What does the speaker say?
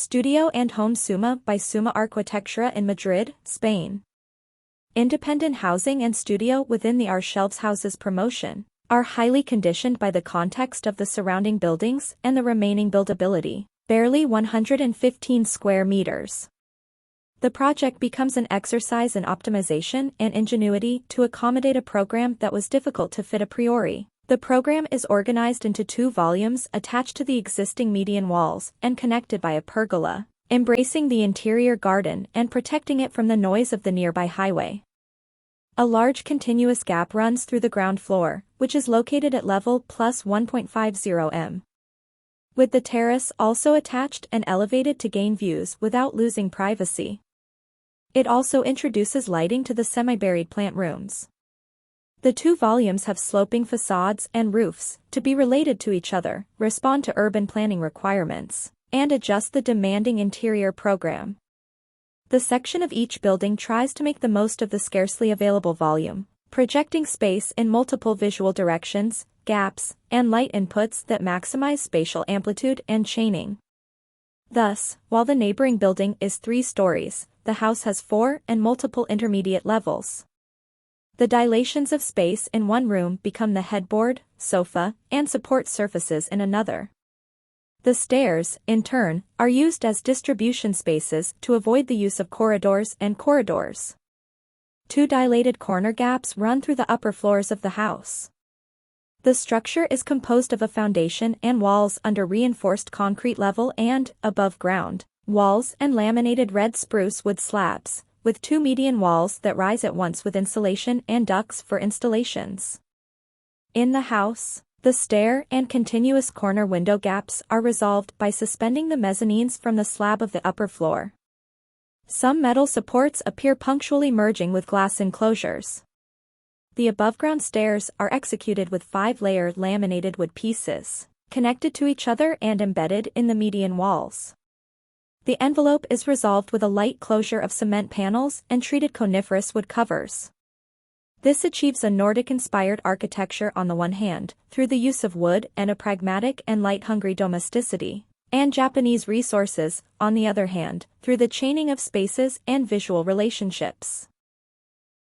Studio and Home SUMA by SUMA Arquitectura in Madrid, Spain. Independent housing and studio within the Archelves houses promotion are highly conditioned by the context of the surrounding buildings and the remaining buildability, barely 115 square meters. The project becomes an exercise in optimization and ingenuity to accommodate a program that was difficult to fit a priori. The program is organized into 2 volumes attached to the existing median walls and connected by a pergola, embracing the interior garden and protecting it from the noise of the nearby highway. A large continuous gap runs through the ground floor, which is located at level plus 1.50 m. With the terrace also attached and elevated to gain views without losing privacy. It also introduces lighting to the semi-buried plant rooms. The 2 volumes have sloping facades and roofs to be related to each other, respond to urban planning requirements, and adjust the demanding interior program. The section of each building tries to make the most of the scarcely available volume, projecting space in multiple visual directions, gaps, and light inputs that maximize spatial amplitude and chaining. Thus, while the neighboring building is 3 stories, the house has 4 and multiple intermediate levels. The dilations of space in one room become the headboard, sofa, and support surfaces in another. The stairs, in turn, are used as distribution spaces to avoid the use of corridors and corridors. 2 dilated corner gaps run through the upper floors of the house. The structure is composed of a foundation and walls under reinforced concrete level and, above ground, walls and laminated red spruce wood slabs, with 2 median walls that rise at once with insulation and ducts for installations. In the house, the stair and continuous corner window gaps are resolved by suspending the mezzanines from the slab of the upper floor. Some metal supports appear punctually merging with glass enclosures. The above-ground stairs are executed with 5-layer laminated wood pieces, connected to each other and embedded in the median walls. The envelope is resolved with a light closure of cement panels and treated coniferous wood covers. This achieves a Nordic-inspired architecture on the one hand, through the use of wood and a pragmatic and light-hungry domesticity, and Japanese resources, on the other hand, through the chaining of spaces and visual relationships.